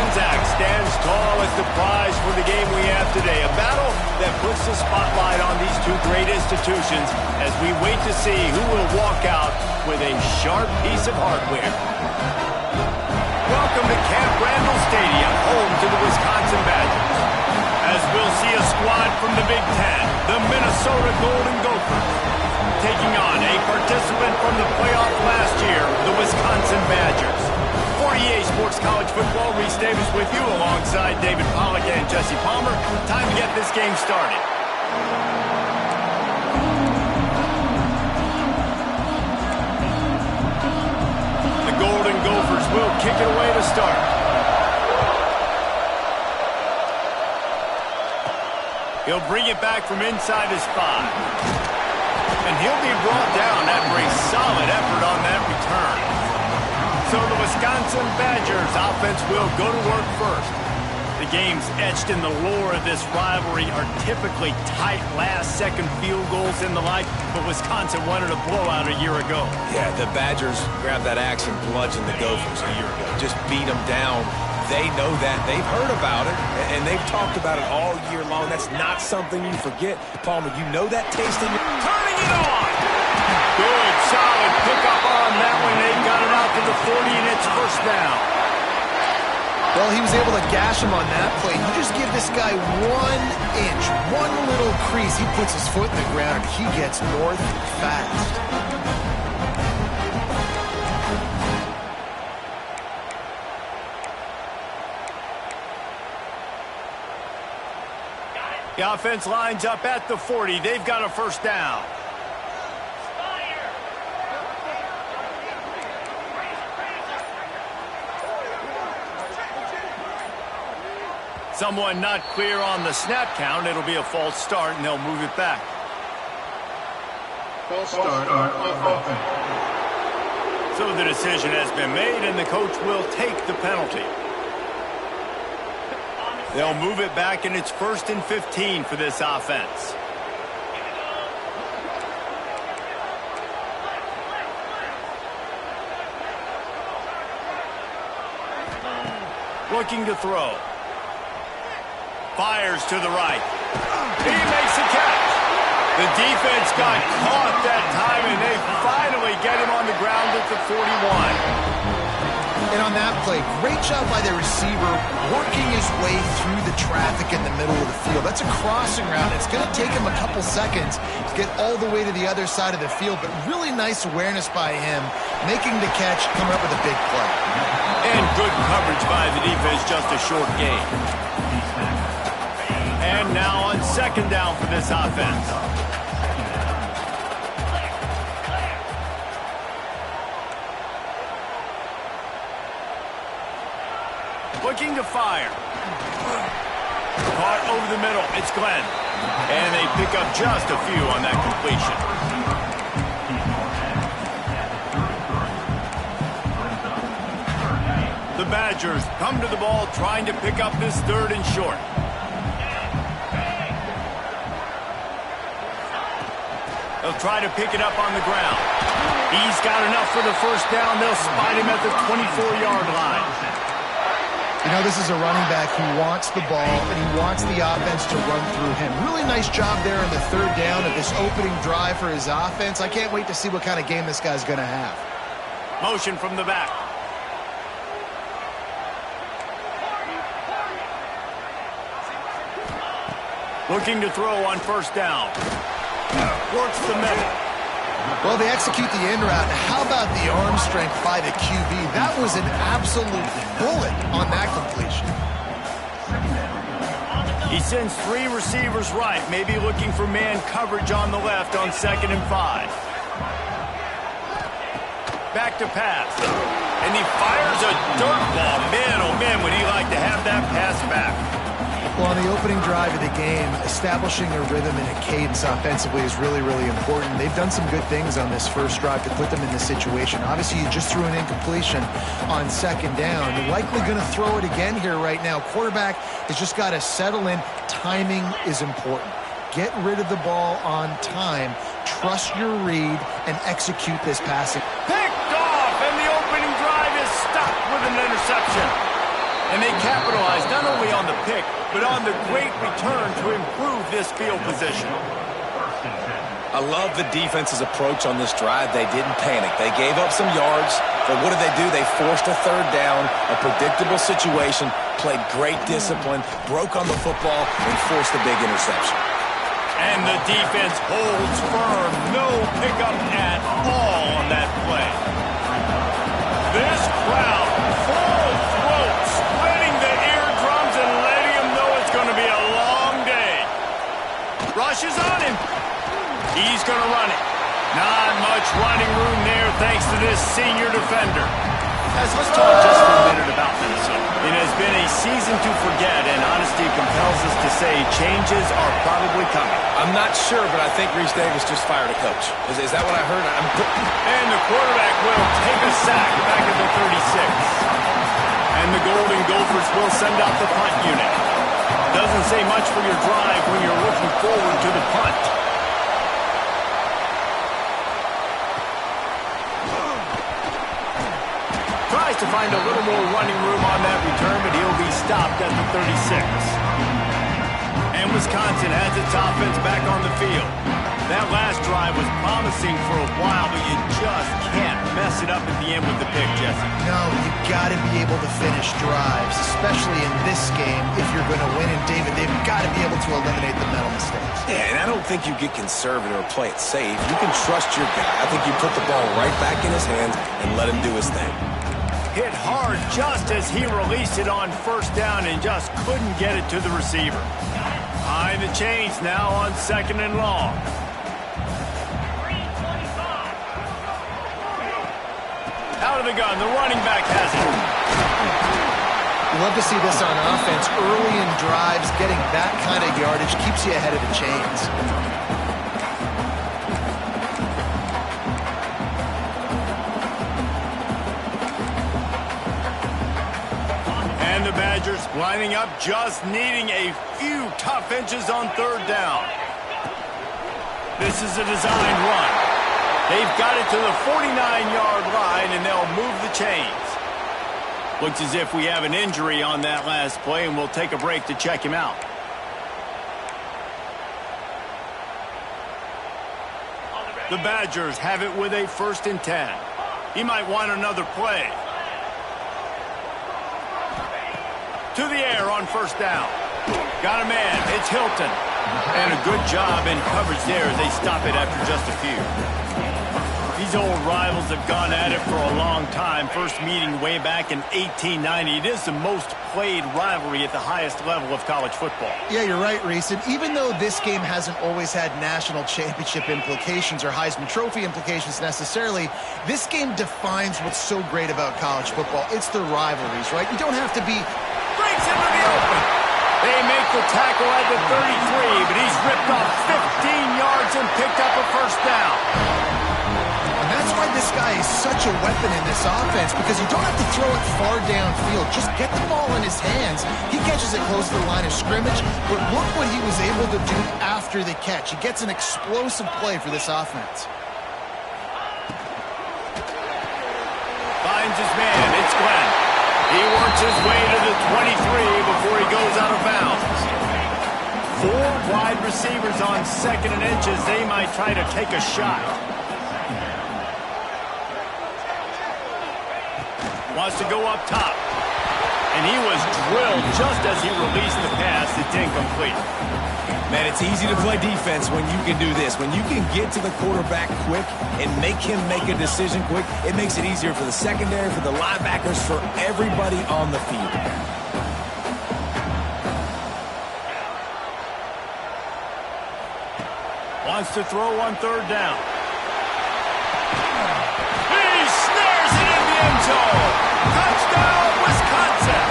Gonzaga stands tall as the prize for the game we have today. A battle that puts the spotlight on these two great institutions as we wait to see who will walk out with a sharp piece of hardware. Welcome to Camp Randall Stadium, home to the Wisconsin Badgers. As we'll see a squad from the Big Ten, the Minnesota Golden Gophers, taking on a participant from the playoff last year, the Wisconsin Badgers. For EA Sports College Football, Reese Davis with you alongside David Pollack and Jesse Palmer. Time to get this game started. The Golden Gophers will kick it away to start. He'll bring it back from inside his 5. And he'll be brought down after a solid effort on that return. So the Wisconsin Badgers offense will go to work first. The games etched in the lore of this rivalry are typically tight last-second field goals and the like, but Wisconsin wanted a blowout a year ago. Yeah, the Badgers grabbed that axe and bludgeoned the Gophers a year ago. Just beat them down. They know that. They've heard about it, and they've talked about it all year long. That's not something you forget. Palmer, you know that taste in your... Turning it on! Good, solid pickup on that one. They got it out to the 40, and it's first down. Well, he was able to gash him on that play. You just give this guy 1 inch, one little crease. He puts his foot in the ground, and he gets north fast. The offense lines up at the 40. They've got a first down. Someone not clear on the snap count. It'll be a false start, and they'll move it back. False start on offense. So the decision has been made, and the coach will take the penalty. They'll move it back, and it's 1st and 15 for this offense. Looking to throw. Fires to the right. He makes a catch. The defense got caught that time, and they finally get him on the ground at the 41. And on that play, great job by the receiver working his way through the traffic in the middle of the field. That's a crossing route. It's going to take him a couple seconds to get all the way to the other side of the field, but really nice awareness by him, making the catch, coming up with a big play. And good coverage by the defense, just a short gain. And now on second down for this offense. Looking to fire. Caught over the middle. It's Glenn. And they pick up just a few on that completion. The Badgers come to the ball trying to pick up this 3rd and short. They'll try to pick it up on the ground. He's got enough for the first down. They'll spot him at the 24-yard line. You know, this is a running back who wants the ball, and he wants the offense to run through him. Really nice job there on the 3rd down of this opening drive for his offense. I can't wait to see what kind of game this guy's going to have. Motion from the back. Looking to throw on first down. Works the middle. Well, they execute the in route. How about the arm strength by the QB? That was an absolute bullet on that completion. He sends 3 receivers right, maybe looking for man coverage on the left on 2nd and 5. Back to pass. And he fires a dirt ball. Man, oh man, would he like to have that pass back. Well, on the opening drive of the game, establishing a rhythm and a cadence offensively is really, really important. They've done some good things on this first drive to put them in this situation. Obviously, you just threw an incompletion on 2nd down. You're likely going to throw it again here right now. Quarterback has just got to settle in. Timing is important. Get rid of the ball on time. Trust your read and execute this passing. Picked off, and the opening drive is stopped with an interception. And they capitalized not only on the pick, but on the great return to improve this field position. I love the defense's approach on this drive. They didn't panic. They gave up some yards, but what did they do? They forced a third down, a predictable situation, played great discipline, broke on the football, and forced a big interception. And the defense holds firm. No pickup at all on that play. This crowd, full throat, splitting the eardrums and letting him know it's going to be a long day. Rushes on him. He's going to run it. Not much running room there thanks to this senior defender. Let's talk just for a minute about Minnesota. It has been a season to forget, and honesty compels us to say changes are probably coming. I'm not sure, but I think Reese Davis just fired a coach. Is that what I heard? And the quarterback will take a sack back at the 36. And the Golden Gophers will send out the punt unit. Doesn't say much for your drive when you're looking forward to the punt. Tries to find a little more running room on that return, but he'll be stopped at the 36. And Wisconsin has its offense back on the field. That last drive was promising for a while, but you just can't mess it up at the end with the pick, Jesse. No, you got to be able to finish drives, especially in this game if you're going to win. And David, they've got to be able to eliminate the mental mistakes. Yeah, and I don't think you get conservative or play it safe. You can trust your guy. I think you put the ball right back in his hands and let him do his thing. Hit hard just as he released it on first down and just couldn't get it to the receiver. Behind the chains now on 2nd and long. Out of the gun, the running back has it. You love to see this on offense. Early in drives, getting that kind of yardage keeps you ahead of the chains. And the Badgers lining up, just needing a few tough inches on 3rd down. This is a designed run. They've got it to the 49-yard line, and they'll move the chains. Looks as if we have an injury on that last play, and we'll take a break to check him out. The Badgers have it with a 1st and 10. He might want another play. To the air on 1st down. Got a man. It's Hilton. And a good job in coverage there as they stop it after just a few. These old rivals have gone at it for a long time. First meeting way back in 1890. It is the most played rivalry at the highest level of college football. Yeah, you're right, Reese. And even though this game hasn't always had national championship implications or Heisman Trophy implications necessarily, this game defines what's so great about college football. It's the rivalries, right? You don't have to be... Breaks into the open. They make the tackle at the 33, but he's ripped off 15 yards and picked up a 1st down. And that's why this guy is such a weapon in this offense, because you don't have to throw it far downfield. Just get the ball in his hands. He catches it close to the line of scrimmage, but look what he was able to do after the catch. He gets an explosive play for this offense. Finds his man. It's Glenn. He works his way to the 23 before he goes out of bounds. 4 wide receivers on 2nd and inches. They might try to take a shot. Wants to go up top. And he was drilled just as he released the pass. It's incomplete. Man, it's easy to play defense when you can do this. When you can get to the quarterback quick and make him make a decision quick, it makes it easier for the secondary, for the linebackers, for everybody on the field. Wants to throw on 3rd down. He snares it in the end zone. Touchdown, Wisconsin.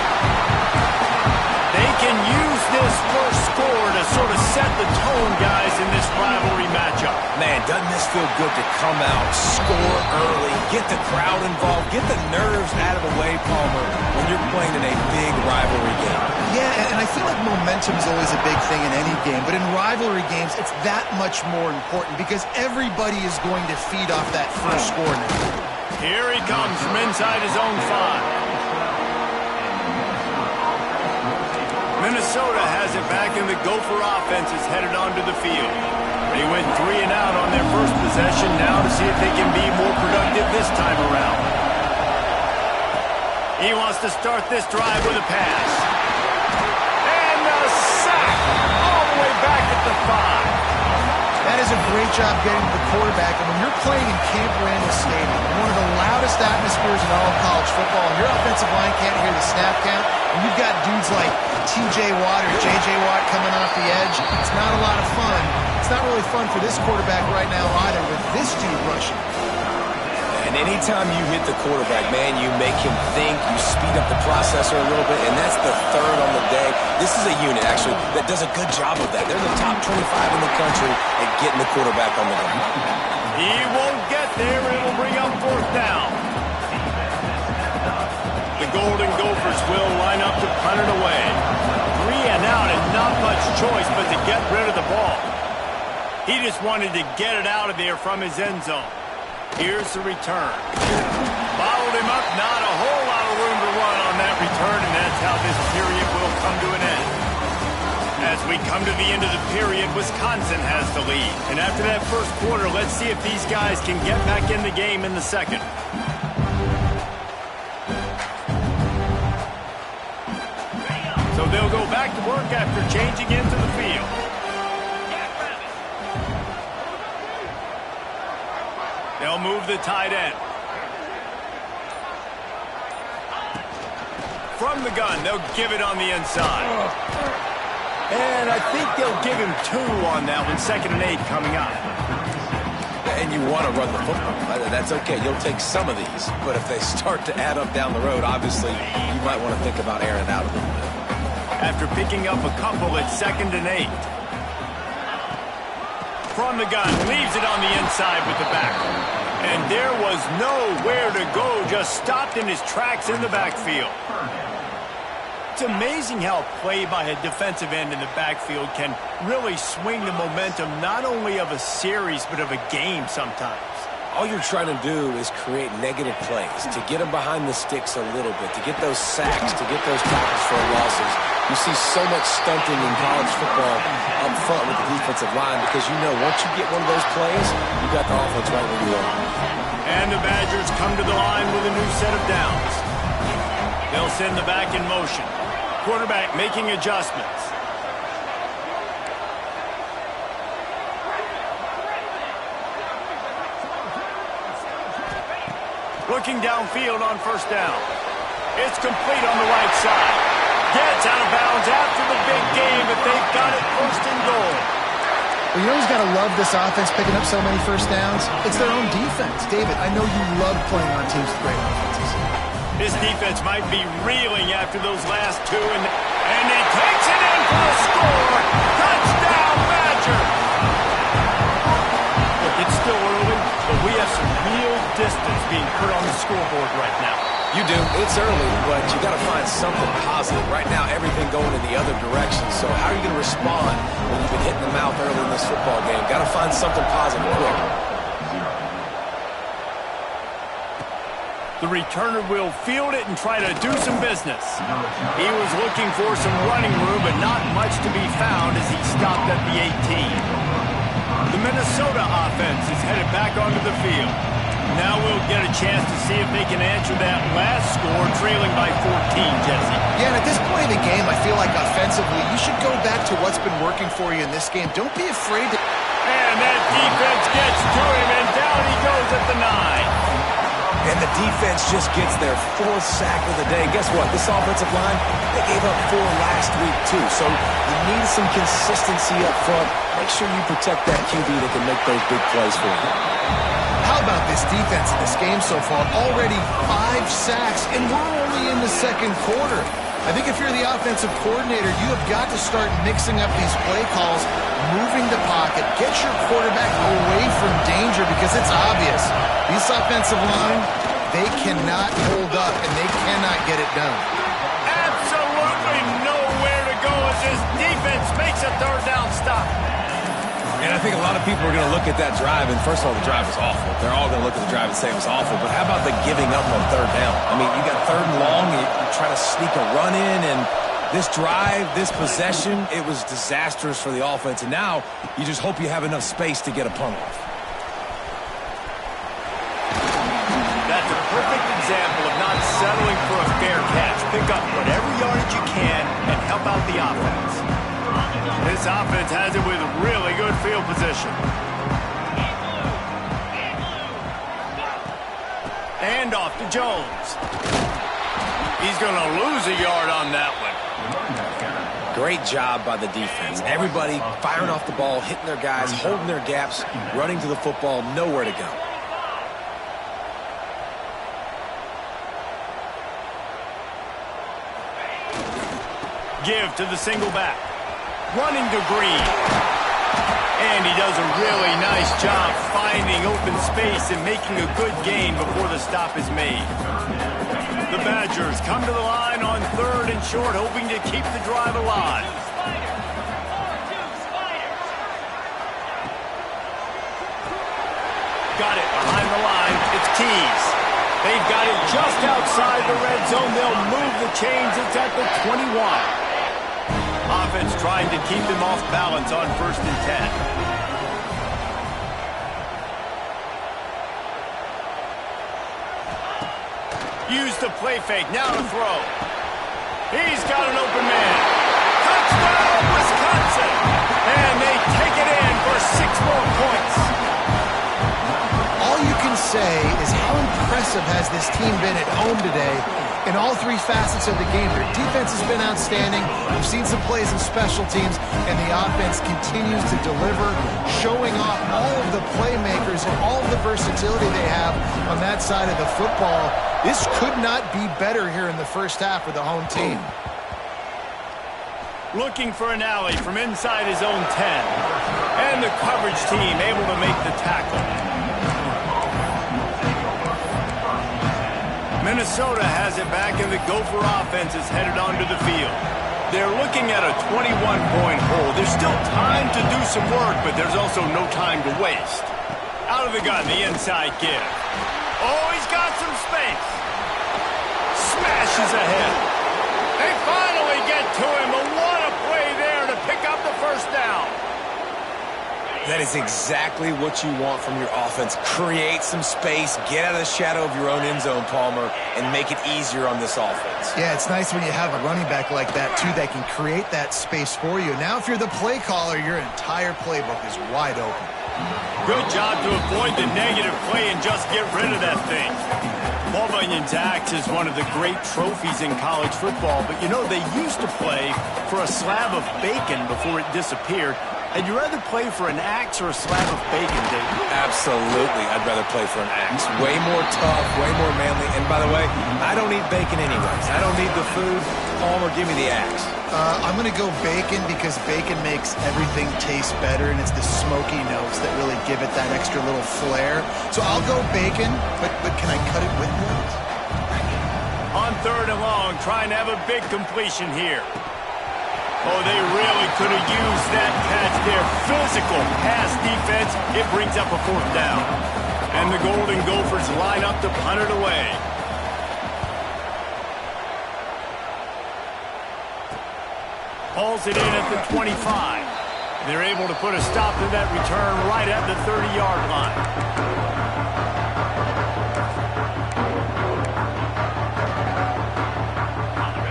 They can use this first score to sort of set the tone, guys, in this rivalry matchup. Man, doesn't this feel good to come out, score early, get the crowd involved, get the nerves out of the way, Palmer, when you're playing in a big rivalry game. Yeah, and I feel like momentum is always a big thing in any game, but in rivalry games, it's that much more important because everybody is going to feed off that first score now. Here he comes from inside his own 5. Minnesota has it back, and the Gopher offense is headed onto the field. They went 3 and out on their first possession, now to see if they can be more productive this time around. He wants to start this drive with a pass. And a sack all the way back at the 5. That is a great job getting to the quarterback. And when you're playing in Camp Randall Stadium, one of the loudest atmospheres in all of college football, and your offensive line can't hear the snap count, and you've got dudes like T.J. Watt or J.J. Watt coming off the edge, it's not a lot of fun. It's not really fun for this quarterback right now either with this dude rushing. And anytime you hit the quarterback, man, you make him think, you speed up the processor a little bit, and that's the third on the day. This is a unit, actually, that does a good job of that. They're the top 25 in the country at getting the quarterback on the ground. He won't get there. It'll bring up 4th down. The Golden Gophers will line up to punt it away. 3 and out and not much choice but to get rid of the ball. He just wanted to get it out of there from his end zone. Here's the return. Bottled him up, not a whole lot of room to run on that return, and that's how this period will come to an end. As we come to the end of the period, Wisconsin has the lead. And after that first quarter, let's see if these guys can get back in the game in the second. So they'll go back to work after changing into the field. They'll move the tight end. From the gun, they'll give it on the inside. And I think they'll give him 2 on that one. 2nd and 8 coming up. And you want to run the football. That's okay. You'll take some of these. But if they start to add up down the road, obviously, you might want to think about airing it out a little bit. After picking up a couple, it's 2nd and 8. From the gun, leaves it on the inside with the back. And there was nowhere to go, just stopped in his tracks in the backfield. It's amazing how play by a defensive end in the backfield can really swing the momentum not only of a series but of a game sometimes. All you're trying to do is create negative plays, to get them behind the sticks a little bit, to get those sacks, to get those tackles for losses. You see so much stunting in college football up front with the defensive line because you know once you get one of those plays, you got the offense right where you want. And the Badgers come to the line with a new set of downs. They'll send the back in motion. Quarterback making adjustments. Looking downfield on 1st down. It's complete on the right side. Gets out of bounds after the big game, but they've got it 1st and goal. Well, you know who's got to love this offense picking up so many 1st downs? It's their own defense. David, I know you love playing on teams with great offenses. This defense might be reeling after those last 2, and he takes it in for a score. Touchdown, Badgers! Look, it's still early, but we have some real distance being put on the scoreboard right now. You do. It's early, but you got to find something positive. Right now, everything going in the other direction. So how are you going to respond when you've been hitting the mouth early in this football game? Got to find something positive quick. The returner will field it and try to do some business. He was looking for some running room, but not much to be found as he stopped at the 18. The Minnesota offense is headed back onto the field. Now we'll get a chance to see if they can answer that last score, trailing by 14, Jesse. Yeah, and at this point in the game, I feel like offensively, you should go back to what's been working for you in this game. Don't be afraid to... And that defense gets to him, and down he goes at the 9. And the defense just gets their 4th sack of the day. Guess what? This offensive line, they gave up 4 last week, too. So you need some consistency up front. Make sure you protect that QB that can make those big plays for you. How about this defense in this game so far? Already 5 sacks, and we're only in the 2nd quarter. I think if you're the offensive coordinator, you have got to start mixing up these play calls, moving the pocket, get your quarterback away from danger because it's obvious. This offensive line, they cannot hold up, and they cannot get it done. Absolutely nowhere to go as this defense makes a 3rd down stop. And I think a lot of people are going to look at that drive, and first of all, the drive was awful. They're all going to look at the drive and say it was awful, but how about the giving up on 3rd down? I mean, you got 3rd and long, you're trying to sneak a run in, and This drive, this possession, it was disastrous for the offense. And now you just hope you have enough space to get a punt off. That's a perfect example of not settling for a fair catch. Pick up whatever yardage you can and help out the offense. This offense has it with really good field position. And off to Jones. He's going to lose a yard on that one. Great job by the defense. Everybody firing off the ball, hitting their guys, holding their gaps, running to the football, nowhere to go. Give to the single back. Running to Green. And he does a really nice job finding open space and making a good gain before the stop is made. The Badgers come to the line on 3rd and short, hoping to keep the drive alive. Got it behind the line. It's Keys. They've got it just outside the red zone. They'll move the chains. It's at the 21. Offense trying to keep them off balance on 1st and 10. Use the play fake. Now to throw. He's got an open man. Touchdown, Wisconsin! And they take it in for 6 more points. All you can say is how impressive has this team been at home today in all 3 facets of the game. Their defense has been outstanding. We've seen some plays in special teams, and the offense continues to deliver, showing off all of the playmakers and all of the versatility they have on that side of the football. This could not be better here in the first half with the home team. Looking for an alley from inside his own 10. And the coverage team able to make the tackle. Minnesota has it back, and the Gopher offense is headed onto the field. They're looking at a 21-point hole. There's still time to do some work, but there's also no time to waste. Out of the gun, the inside give. Oh, he's got some space. Smashes ahead. They finally get to him, but what a play there to pick up the first down. That is exactly what you want from your offense. Create some space, get out of the shadow of your own end zone, Palmer, and make it easier on this offense. Yeah, it's nice when you have a running back like that, too, that can create that space for you. Now, if you're the play caller, your entire playbook is wide open. Good job to avoid the negative play and just get rid of that thing. Paul Bunyan's axe is one of the great trophies in college football, but you know, they used to play for a slab of bacon before it disappeared. Had you rather play for an axe or a slab of bacon, Dave? Absolutely, I'd rather play for an axe. Way more tough, way more manly. And by the way, I don't eat bacon anyways. I don't need the food. Palmer, give me the axe. I'm going to go bacon because bacon makes everything taste better, and it's the smoky notes that really give it that extra little flair. So I'll go bacon, but can I cut it with what? On 3rd and long, trying to have a big completion here. Oh, they really could have used that catch there. Physical pass defense. It brings up a 4th down. And the Golden Gophers line up to punt it away. Hauls it in at the 25. They're able to put a stop to that return right at the 30-yard line.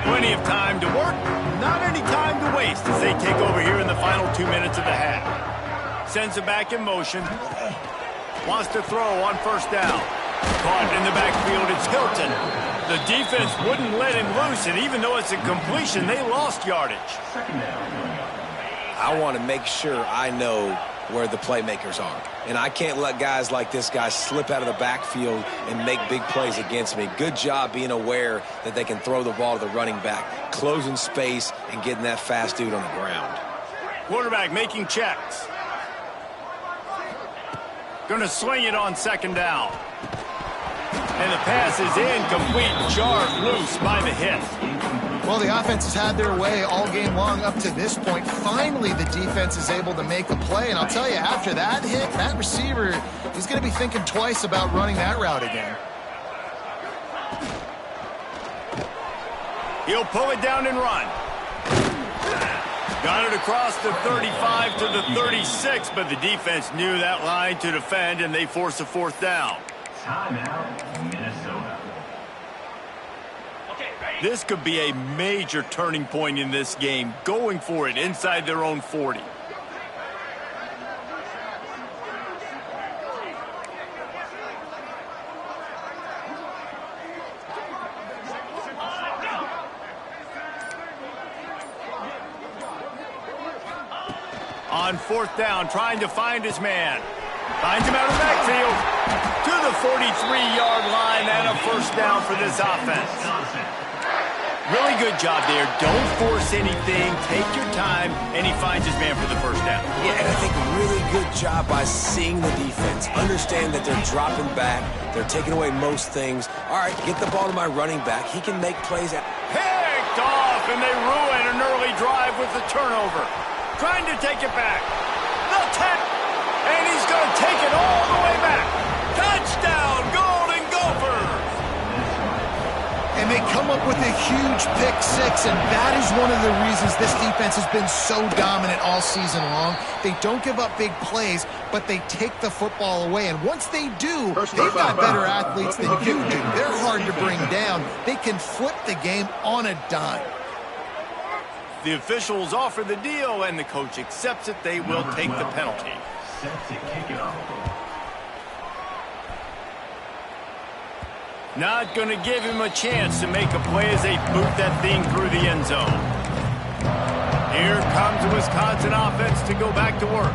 Plenty of time to work. Not any time to waste as they take over here in the final 2 minutes of the half. Sends it back in motion. Wants to throw on 1st down. Caught in the backfield, it's Hilton. The defense wouldn't let him loose, and even though it's a completion, they lost yardage. I want to make sure I know where the playmakers are. And I can't let guys like this guy slip out of the backfield and make big plays against me. Good job being aware that they can throw the ball to the running back, closing space and getting that fast dude on the ground. Quarterback making checks. Going to swing it on 2nd down. And the pass is incomplete. Jarred loose by the hit. Well, the offense has had their way all game long up to this point. Finally, the defense is able to make a play. And I'll tell you, after that hit, that receiver, he's going to be thinking twice about running that route again. He'll pull it down and run. Got it across the 35 to the 36, but the defense knew that line to defend, and they force a fourth down. Timeout, Minnesota. This could be a major turning point in this game, going for it inside their own 40. On fourth down, trying to find his man. Finds him out of the backfield to the 43-yard line, and a first down for this offense. Really good job there. Don't force anything. Take your time, and he finds his man for the first down. Yeah, and I think a really good job by seeing the defense. Understand that they're dropping back. They're taking away most things. All right, get the ball to my running back. He can make plays. Picked off, and they ruin an early drive with the turnover. Trying to take it back. The 10, and he's going to take it all the way back. Touchdown, Golden Gophers! And they come up with a huge pick six, and that is one of the reasons this defense has been so dominant all season long. They don't give up big plays, but they take the football away. And once they do, they've got better athletes than you do. They're hard to bring down. They can flip the game on a dime. The officials offer the deal, and the coach accepts it. They will take the penalty. Set to kick it off. Not going to give him a chance to make a play as they boot that thing through the end zone. Here comes the Wisconsin offense to go back to work.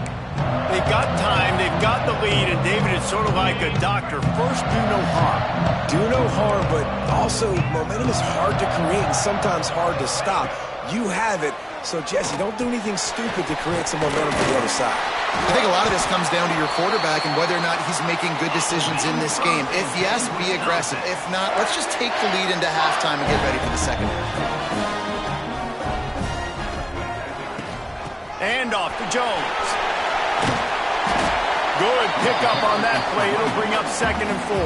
They've got time, they've got the lead, and David is sort of like a doctor. First, do no harm. Do no harm, but also momentum is hard to create and sometimes hard to stop. You have it, so Jesse, don't do anything stupid to create some momentum for the other side. I think a lot of this comes down to your quarterback and whether or not he's making good decisions in this game. If yes, be aggressive. If not, let's just take the lead into halftime and get ready for the second half. And off to Jones. Good pickup on that play. It'll bring up 2nd and 4.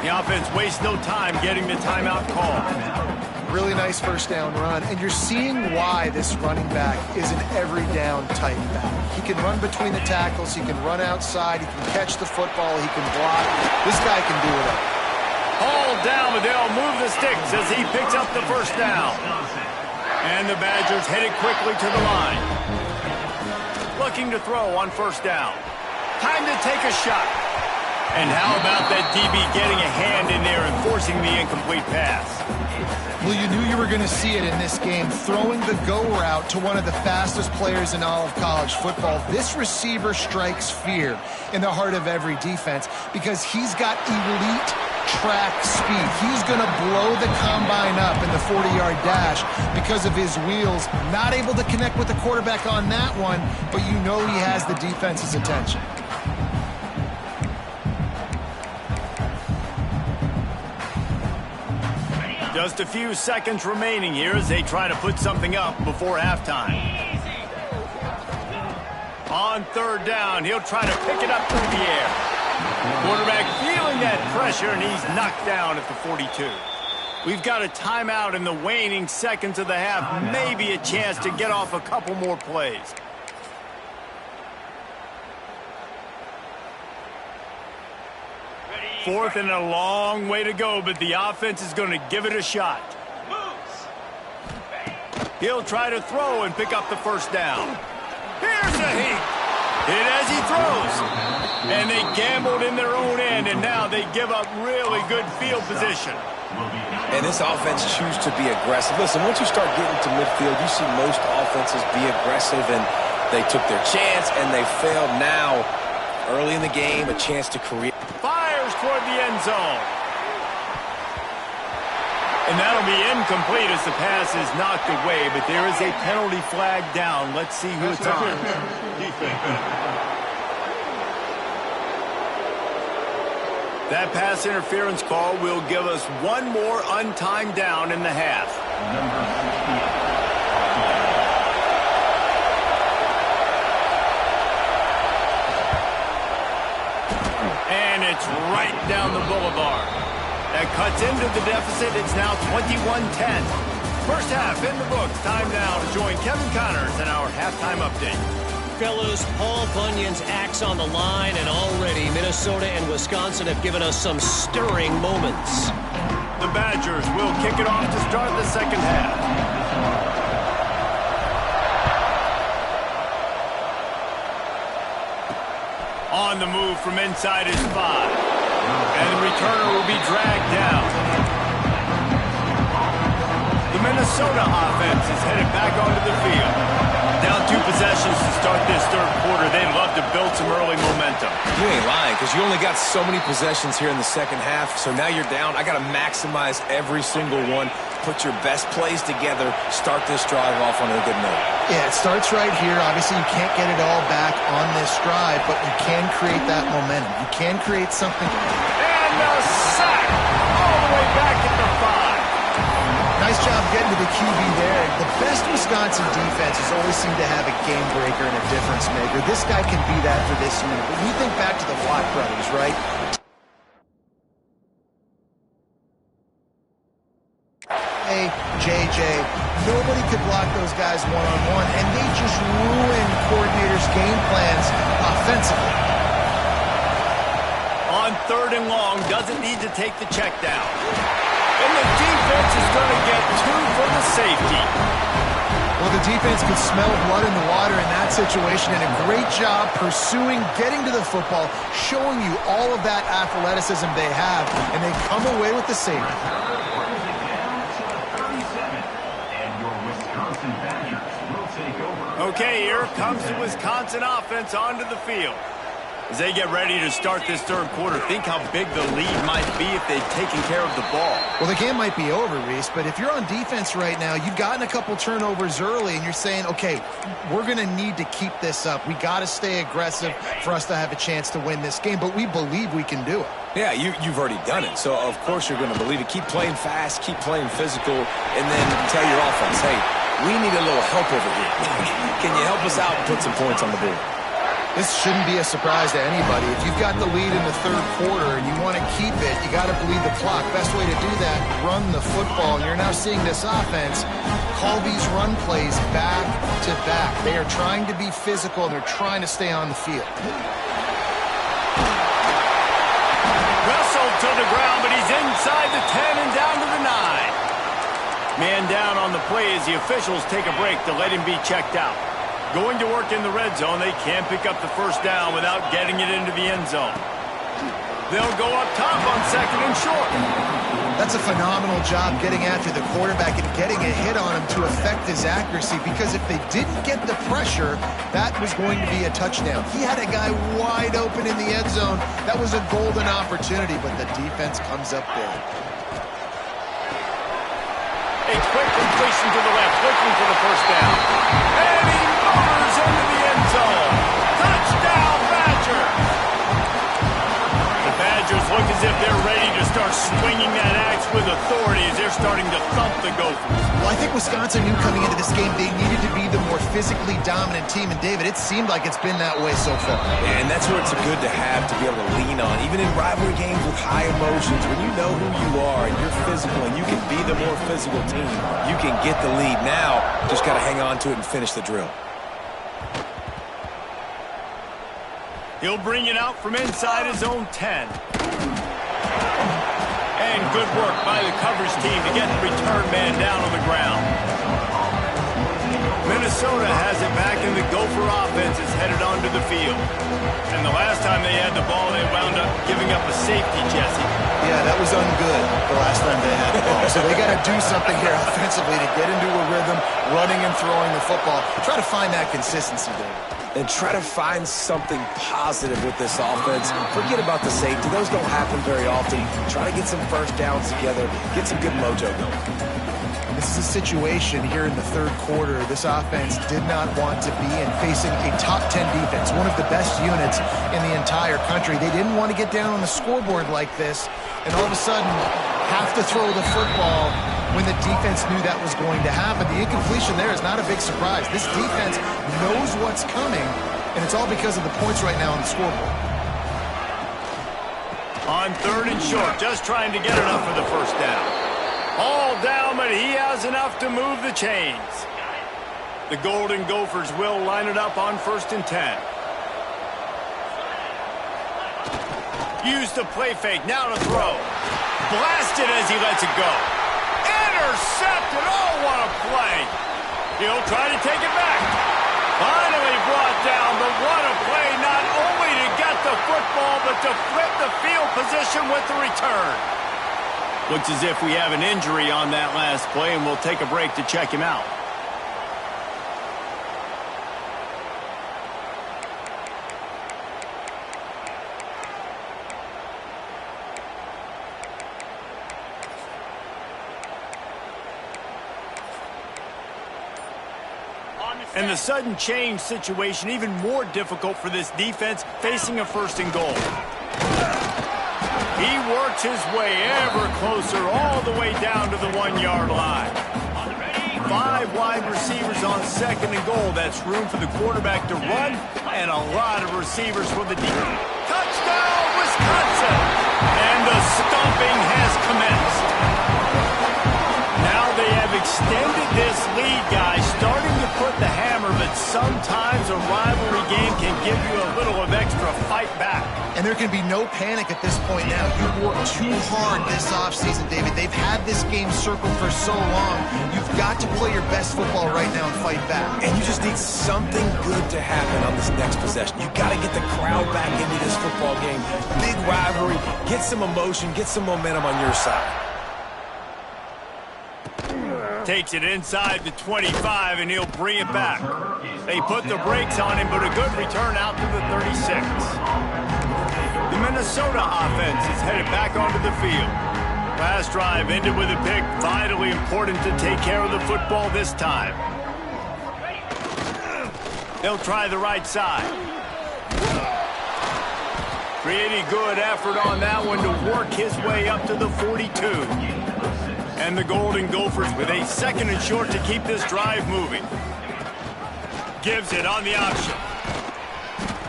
The offense wastes no time getting the timeout call. Really nice first down run, and you're seeing why this running back is an every down type back. He can run between the tackles, he can run outside, he can catch the football, he can block. This guy can do it all. Hauled down, but they'll move the sticks as he picks up the first down. And the Badgers headed quickly to the line. Looking to throw on first down. Time to take a shot. And how about that DB getting a hand in there and forcing the incomplete pass? Well, you knew you were going to see it in this game, throwing the go route to one of the fastest players in all of college football. This receiver strikes fear in the heart of every defense because he's got elite track speed. He's going to blow the combine up in the 40-yard dash because of his wheels. Not able to connect with the quarterback on that one, but you know he has the defense's attention. Just a few seconds remaining here as they try to put something up before halftime. On third down, he'll try to pick it up through the air. Quarterback feeling that pressure, and he's knocked down at the 42. We've got a timeout in the waning seconds of the half. Maybe a chance to get off a couple more plays. Fourth and a long way to go, but the offense is going to give it a shot. He'll try to throw and pick up the first down. Here's a heat. Hit as he throws. And they gambled in their own end, and now they give up really good field position. And this offense chooses to be aggressive. Listen, once you start getting to midfield, you see most offenses be aggressive, and they took their chance, and they failed. Now, early in the game, a chance to create. Fires toward the end zone. And that'll be incomplete as the pass is knocked away, but there is a penalty flag down. Let's see who it's on. That pass interference call will give us one more untimed down in the half. And it's right down the boulevard. That cuts into the deficit. It's now 21-10. First half in the books. Time now to join Kevin Connors in our halftime update. Fellas, Paul Bunyan's axe on the line, and already Minnesota and Wisconsin have given us some stirring moments. The Badgers will kick it off to start the second half. On the move from inside his 5. And the returner will be dragged down. The Minnesota offense is headed back onto the field. Down 2 possessions to start this third quarter. They'd love to build some early momentum. You ain't lying, because you only got so many possessions here in the second half, so now you're down. I got to maximize every single one, put your best plays together, start this drive off on a good note. Yeah, it starts right here. Obviously, you can't get it all back on this drive, but you can create that momentum. You can create something. And a sack all the way back at the 5. Nice job getting to the QB there. The best Wisconsin defense has always seemed to have a game breaker and a difference maker. This guy can be that for this unit. But when you think back to the Watt brothers, right? Hey, JJ, nobody could block those guys one-on-one, and they just ruin coordinators' game plans offensively. On 3rd and long, doesn't need to take the check down. And the defense is going to get 2 for the safety. Well, the defense could smell blood in the water in that situation, and a great job pursuing, getting to the football, showing you all of that athleticism they have, and they come away with the safety. Okay, here comes the Wisconsin offense onto the field. As they get ready to start this third quarter, think how big the lead might be if they've taken care of the ball. Well, the game might be over, Reese, but if you're on defense right now, you've gotten a couple turnovers early, and you're saying, okay, we're going to need to keep this up. We got to stay aggressive for us to have a chance to win this game, but we believe we can do it. Yeah, you've already done it, so of course you're going to believe it. Keep playing fast, keep playing physical, and then tell your offense, hey, we need a little help over here. Can you help us out and put some points on the board? This shouldn't be a surprise to anybody. If you've got the lead in the third quarter and you want to keep it, you got to bleed the clock. Best way to do that, run the football. And you're now seeing this offense call these run plays back to back. They are trying to be physical, and they're trying to stay on the field. Wrestled to the ground, but he's inside the 10 and down to the 9. Man down on the play as the officials take a break to let him be checked out. Going to work in the red zone, they can't pick up the first down without getting it into the end zone. They'll go up top on 2nd and short. That's a phenomenal job getting after the quarterback and getting a hit on him to affect his accuracy, because if they didn't get the pressure, that was going to be a touchdown. He had a guy wide open in the end zone. That was a golden opportunity, but the defense comes up big. A quick completion to the left, looking for the first down. And he motors into the end zone. Touchdown, Badgers! The Badgers look as if they're ready to start swinging that axe with authority as they're starting to thump the Gophers. Well, I think Wisconsin knew coming into this game they needed to be the more physically dominant team. And, David, it seemed like it's been that way so far. Yeah, and that's where it's good to have, to be able to lean on. Even in rivalry games with high emotions, when you know who you are and you're physical and you can be the more physical team, you can get the lead. Now, just got to hang on to it and finish the drill. He'll bring it out from inside his own 10. And good work by the coverage team to get the return man down on the ground. Minnesota has it back, and the Gopher offense is headed onto the field. And the last time they had the ball, they wound up giving up a safety, Jesse. Yeah, that was ungood the last time they had the ball. So they got to do something here offensively to get into a rhythm, running and throwing the football. Try to find that consistency, David. And try to find something positive with this offense. Forget about the safety. Those don't happen very often. Try to get some first downs together. Get some good mojo going. This is a situation here in the third quarter this offense did not want to be in, facing a top 10 defense, one of the best units in the entire country. They didn't want to get down on the scoreboard like this and all of a sudden have to throw the football when the defense knew that was going to happen. The incompletion there is not a big surprise. This defense knows what's coming, and it's all because of the points right now on the scoreboard. On 3rd and short, just trying to get enough for the first down. All down, but he has enough to move the chains. The Golden Gophers will line it up on 1st and 10. Use the play fake, now to throw. Blasted as he lets it go. Intercepted, oh, what a play. He'll try to take it back. Finally brought down, but what a play, not only to get the football, but to flip the field position with the return. Looks as if we have an injury on that last play, and we'll take a break to check him out. And the sudden change situation even more difficult for this defense facing a 1st and goal. He works his way ever closer all the way down to the 1-yard line. 5 wide receivers on 2nd and goal. That's room for the quarterback to run and a lot of receivers for the defense. Touchdown, Wisconsin! And the stomping has commenced. Now they have extended this lead, guys, starting to put the hammer, but sometimes a rivalry game can give you a little of extra fight back. And there can be no panic at this point now. You worked too hard this offseason, David. They've had this game circled for so long. You've got to play your best football right now and fight back. And you just need something good to happen on this next possession. You got to get the crowd back into this football game. Big rivalry. Get some emotion. Get some momentum on your side. Takes it inside the 25, and he'll bring it back. They put the brakes on him, but a good return out to the 36. The Minnesota offense is headed back onto the field. Last drive ended with a pick. Vitally important to take care of the football this time. They'll try the right side. Pretty good effort on that one to work his way up to the 42. And the Golden Gophers with a 2nd and short to keep this drive moving. Gives it on the option.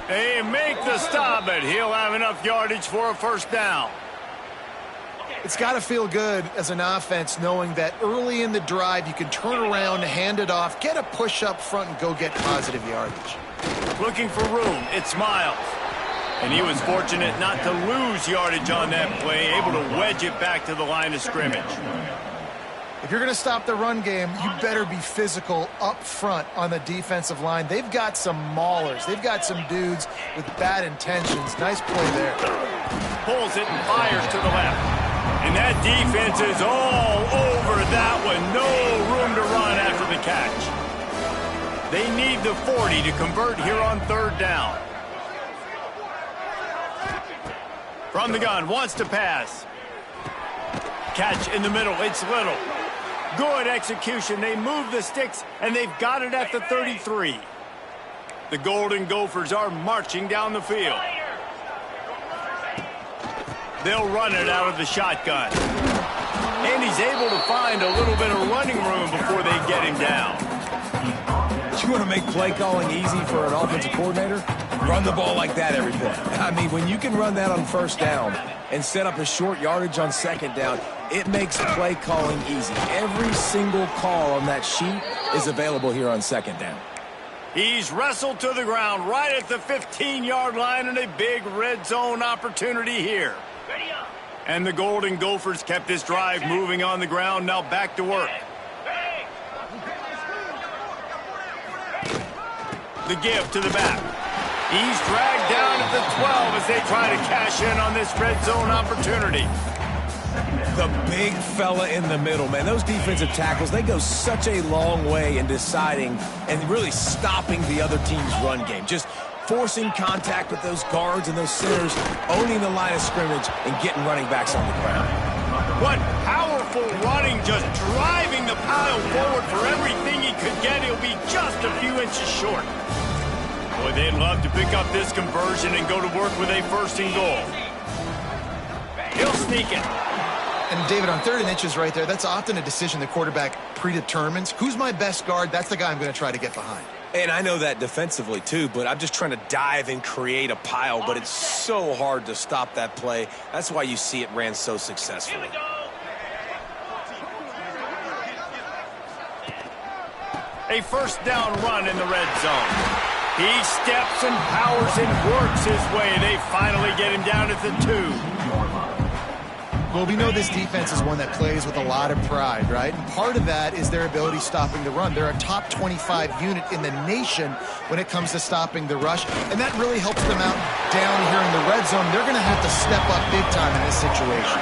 They make the stop, but he'll have enough yardage for a 1st down. It's got to feel good as an offense knowing that early in the drive you can turn around, hand it off, get a push up front, and go get positive yardage. Looking for room, it's Miles. And he was fortunate not to lose yardage on that play, able to wedge it back to the line of scrimmage. If you're going to stop the run game, you better be physical up front on the defensive line. They've got some maulers. They've got some dudes with bad intentions. Nice play there. Pulls it and fires to the left. And that defense is all over that one. No room to run after the catch. They need the 40 to convert here on 3rd down. From the gun, wants to pass. Catch in the middle, it's Little. Good execution, they move the sticks, and they've got it at the 33. The Golden Gophers are marching down the field. They'll run it out of the shotgun. And he's able to find a little bit of running room before they get him down. You want to make play calling easy for an offensive coordinator? Run the ball like that every play. I mean, when you can run that on 1st down and set up a short yardage on 2nd down, it makes play calling easy. Every single call on that sheet is available here on 2nd down. He's wrestled to the ground right at the 15-yard line, and a big red zone opportunity here. And the Golden Gophers kept this drive moving on the ground. Now back to work. The give to the back. He's dragged down at the 12 as they try to cash in on this red zone opportunity. The big fella in the middle, man. Those defensive tackles, they go such a long way in deciding and really stopping the other team's run game. Just forcing contact with those guards and those centers, owning the line of scrimmage, and getting running backs on the ground. What powerful running, just driving the pile forward for everything he could get. He'll be just a few inches short. Boy, they'd love to pick up this conversion and go to work with a 1st and goal. He'll sneak it. And David, on 3rd and inches right there, that's often a decision the quarterback predetermines. Who's my best guard? That's the guy I'm going to try to get behind. And I know that defensively, too, but I'm just trying to dive and create a pile, but it's so hard to stop that play. That's why you see it ran so successfully. A first down run in the red zone. He steps and powers and works his way. They finally get him down at the 2. Well, we know this defense is one that plays with a lot of pride, right? And part of that is their ability stopping the run. They're a top 25 unit in the nation when it comes to stopping the rush, and that really helps them out down here in the red zone. They're going to have to step up big time in this situation.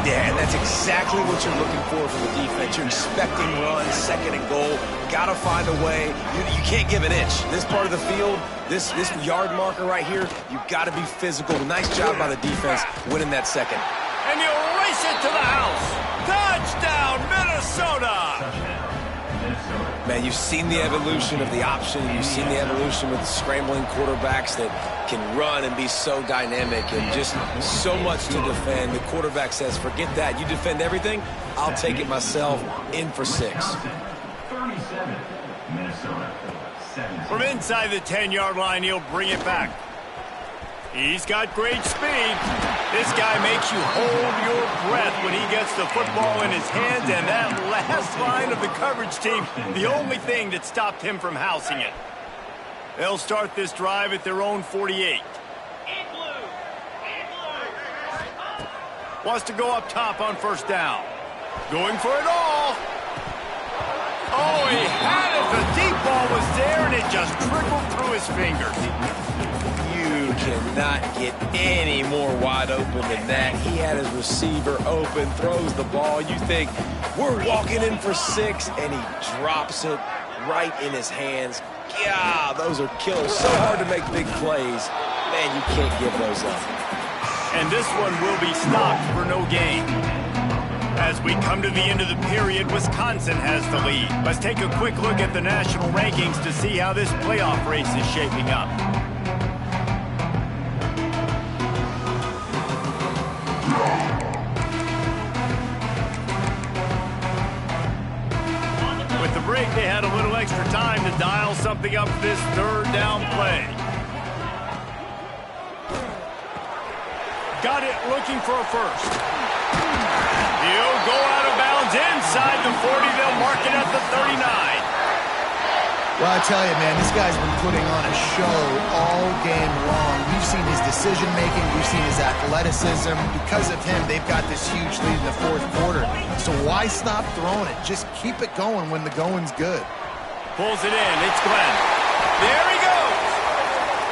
Yeah, and that's exactly what you're looking for from the defense. You're expecting runs, second and goal. Got to find a way. You can't give an inch. This part of the field, this yard marker right here, you've got to be physical. Nice job by the defense winning that second. And you race it to the house. Touchdown, Minnesota! Man, you've seen the evolution of the option. You've seen the evolution with the scrambling quarterbacks that can run and be so dynamic and just so much to defend. The quarterback says, forget that. You defend everything, I'll take it myself. In for 6. 37, Minnesota. 7. From inside the 10-yard line, he'll bring it back. He's got great speed. This guy makes you hold your breath when he gets the football in his hands, and that last line of the coverage team, the only thing that stopped him from housing it. They'll start this drive at their own 48. Wants to go up top on first down. Going for it all. Oh, he had it. The deep ball was there, and it just trickled through his fingers. You cannot get any more wide open than that. He had his receiver open, throws the ball. You think, we're walking in for 6, and he drops it right in his hands. Yeah, those are killers. So hard to make big plays. Man, you can't give those up. And this one will be stopped for no gain. As we come to the end of the period, Wisconsin has the lead. Let's take a quick look at the national rankings to see how this playoff race is shaping up. With the break, they had a little extra time to dial something up for this third down play. Got it looking for a first. He'll go out of bounds inside the 40. They'll mark it at the 39. Well, I tell you, man, this guy's been putting on a show all game long. We've seen his decision-making. We've seen his athleticism. Because of him, they've got this huge lead in the fourth quarter. So why stop throwing it? Just keep it going when the going's good. Pulls it in. It's Glenn. There he goes.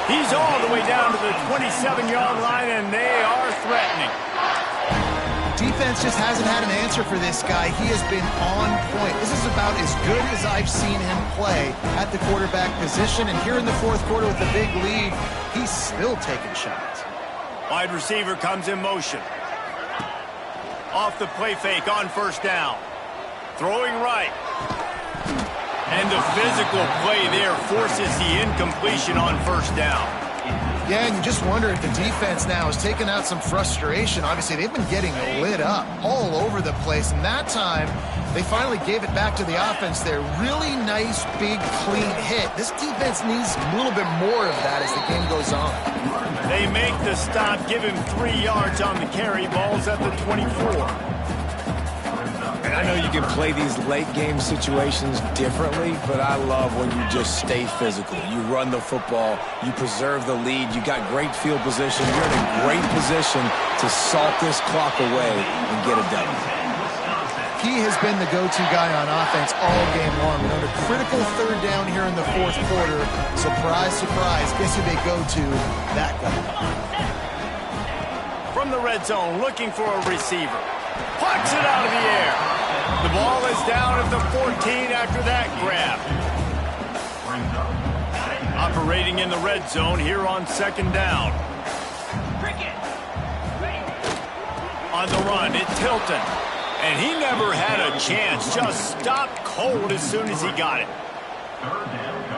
He's all the way down to the 27-yard line, and they are threatening. Defense just hasn't had an answer for this guy. He has been on point. This is about as good as I've seen him play at the quarterback position. And here in the fourth quarter with the big lead, he's still taking shots. Wide receiver comes in motion. Off the play fake on first down. Throwing right. And the physical play there forces the incompletion on first down. Yeah, and you just wonder if the defense now has taken out some frustration. Obviously, they've been getting lit up all over the place. And that time, they finally gave it back to the offense there. Really nice, big, clean hit. This defense needs a little bit more of that as the game goes on. They make the stop, give him 3 yards on the carry. Ball's at the 24. And I know you can play these late-game situations differently, but I love when you just stay physical. You run the football, you preserve the lead, you got great field position, you're in a great position to salt this clock away and get it done. He has been the go-to guy on offense all game long. And on a critical third down here in the fourth quarter, surprise, surprise, guess who they go to? That guy. From the red zone, looking for a receiver. Plucks it out of the air. The ball is down at the 14 after that grab. Operating in the red zone here on second down. On the run, it's Hilton. And he never had a chance. Just stopped cold as soon as he got it.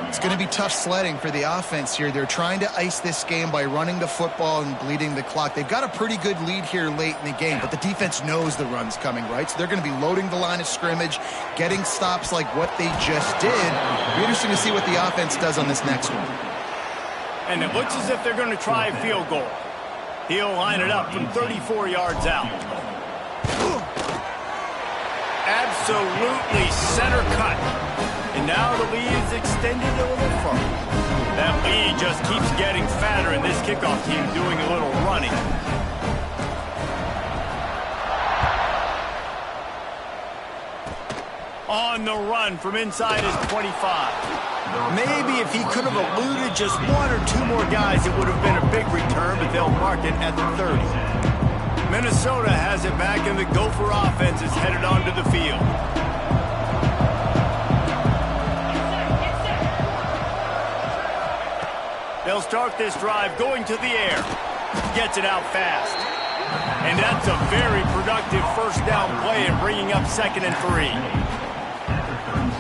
It's going to be tough sledding for the offense here. They're trying to ice this game by running the football and bleeding the clock. They've got a pretty good lead here late in the game, but the defense knows the run's coming, right? So they're going to be loading the line of scrimmage, getting stops like what they just did. It'll be interesting to see what the offense does on this next one. And it looks as if they're going to try a field goal. He'll line it up from 34 yards out. Absolutely center cut. And now the lead is extended a little further. That lead just keeps getting fatter, and this kickoff team doing a little running. On the run from inside his 25. Maybe if he could have eluded just one or two more guys, it would have been a big return, but they'll mark it at the 30. Minnesota has it back, and the Gopher offense is headed onto the field. They'll start this drive going to the air. Gets it out fast. And that's a very productive first down play and bringing up 2nd and 3.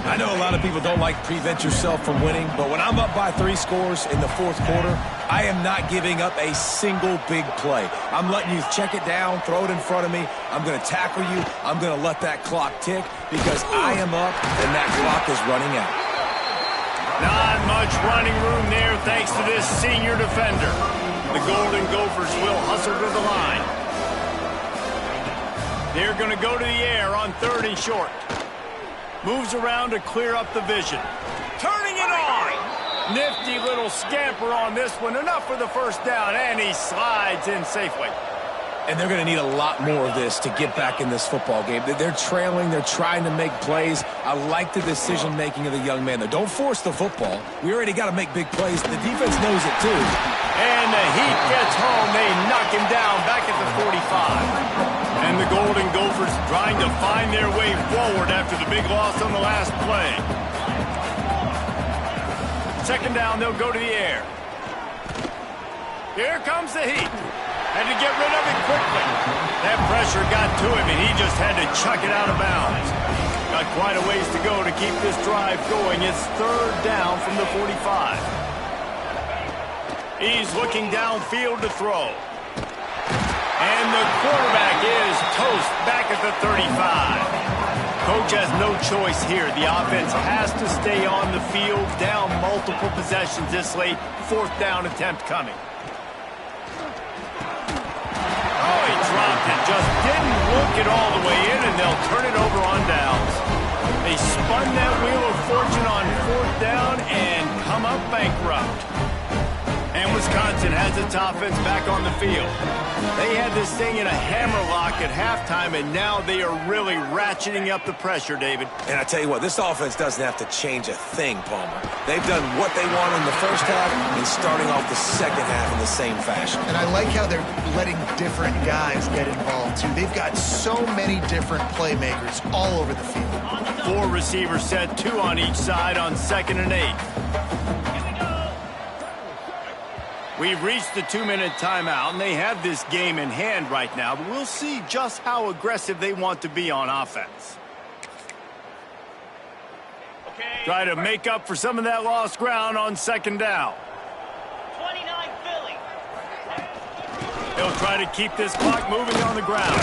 I know a lot of people don't like prevent yourself from winning, but when I'm up by 3 scores in the 4th quarter, I am not giving up a single big play. I'm letting you check it down, throw it in front of me. I'm going to tackle you. I'm going to let that clock tick because I am up and that clock is running out. Not much running room there thanks to this senior defender. The Golden Gophers will hustle to the line. They're going to go to the air on 3rd and short. Moves around to clear up the vision. Turning it on. Nifty little scamper on this one. Enough for the first down, and he slides in safely. And they're going to need a lot more of this to get back in this football game. They're trailing. They're trying to make plays. I like the decision-making of the young man. Don't force the football. We already got to make big plays. The defense knows it, too. And the heat gets home. They knock him down back at the 45. And the Golden Gophers trying to find their way forward after the big loss on the last play. 2nd down, they'll go to the air. Here comes the heat. Had to get rid of it quickly. That pressure got to him, and he just had to chuck it out of bounds. Got quite a ways to go to keep this drive going. It's 3rd down from the 45. He's looking downfield to throw. And the quarterback is toast back at the 35. Coach has no choice here. The offense has to stay on the field, down multiple possessions this late. 4th down attempt coming. Oh, he dropped it. Just didn't look it all the way in, and they'll turn it over on downs. They spun that wheel of fortune on 4th down and come up bankrupt. And Wisconsin has its offense back on the field. They had this thing in a hammerlock at halftime, and now they are really ratcheting up the pressure, David. And I tell you what, this offense doesn't have to change a thing, Palmer. They've done what they want in the first half and starting off the second half in the same fashion. And I like how they're letting different guys get involved, too. They've got so many different playmakers all over the field. 4 receivers set, 2 on each side on 2nd and 8. We've reached the 2-minute timeout, and they have this game in hand right now, but we'll see just how aggressive they want to be on offense. Try to make up for some of that lost ground on 2nd down. 29 Philly. They'll try to keep this clock moving on the ground.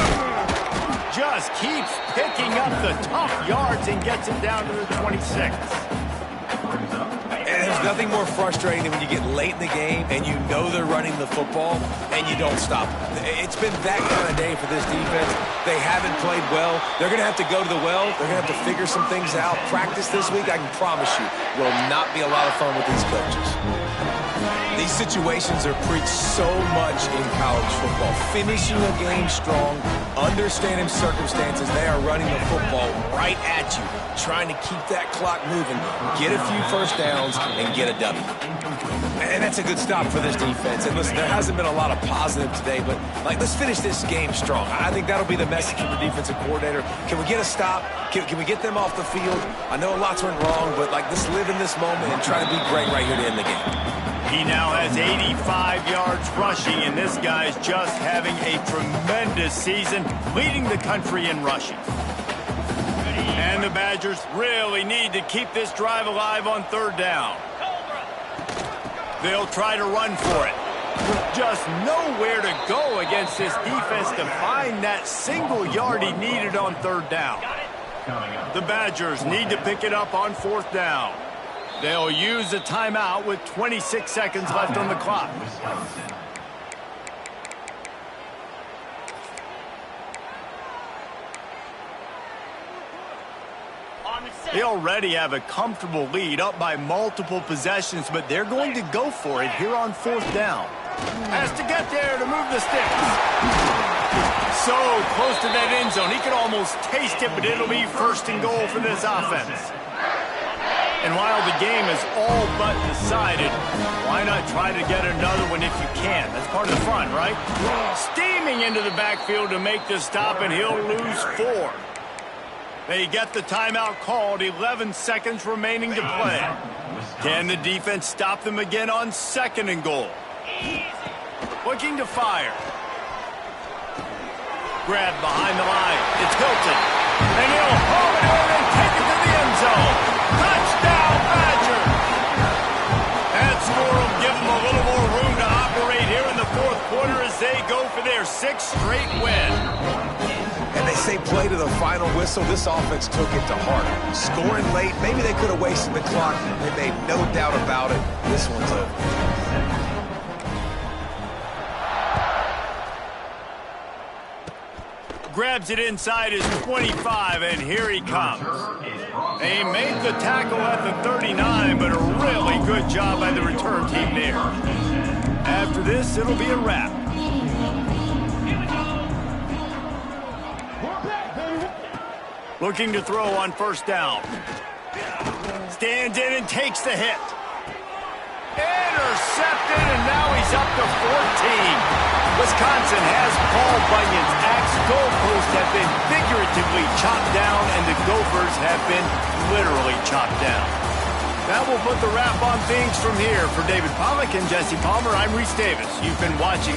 Just keeps picking up the tough yards and gets it down to the 26. And there's nothing more frustrating than when you get late in the game and you know they're running the football and you don't stop them. It's been that kind of day for this defense. They haven't played well. They're going to have to go to the well. They're going to have to figure some things out. Practice this week, I can promise you, will not be a lot of fun with these coaches. These situations are preached so much in college football. Finishing a game strong, understanding circumstances. They are running the football right at you, trying to keep that clock moving, get a few first downs, and get a W. And that's a good stop for this defense. And listen, there hasn't been a lot of positive today, but let's finish this game strong. I think that'll be the message from the defensive coordinator. Can we get a stop? Can we get them off the field? I know lots went wrong, but let's live in this moment and try to be great right here to end the game. He now has 85 yards rushing, and this guy's just having a tremendous season, leading the country in rushing. And the Badgers really need to keep this drive alive on 3rd down. They'll try to run for it. Just nowhere to go against this defense to find that single yard he needed on 3rd down. The Badgers need to pick it up on 4th down. They'll use a timeout with 26 seconds left on the clock. They already have a comfortable lead, up by multiple possessions, but they're going to go for it here on 4th down. Has to get there to move the sticks. So close to that end zone. He could almost taste it, but it'll be 1st and goal for this offense. And while the game is all but decided, why not try to get another one if you can? That's part of the fun, right? Steaming into the backfield to make the stop, and he'll lose 4. They get the timeout called, 11 seconds remaining to play. Can the defense stop them again on 2nd and goal? Looking to fire. Grab behind the line. It's Hilton. And he'll haul it in and take it to the end zone. Touchdown, Badger! That score will give them a little more room to operate here in the 4th quarter as they go for their 6th straight win. And they say play to the final whistle. This offense took it to heart. Scoring late, maybe they could have wasted the clock. They made no doubt about it. This one's over. Grabs it inside his 25, and here he comes. They made the tackle at the 39, but a really good job by the return team there. After this, it'll be a wrap. Looking to throw on 1st down. Stands in and takes the hit. Intercepted, and now he's up to 14. Wisconsin has Paul Bunyan's axe. Goalposts have been figuratively chopped down, and the Gophers have been literally chopped down. That will put the wrap on things from here. For David Pollack and Jesse Palmer, I'm Reese Davis. You've been watching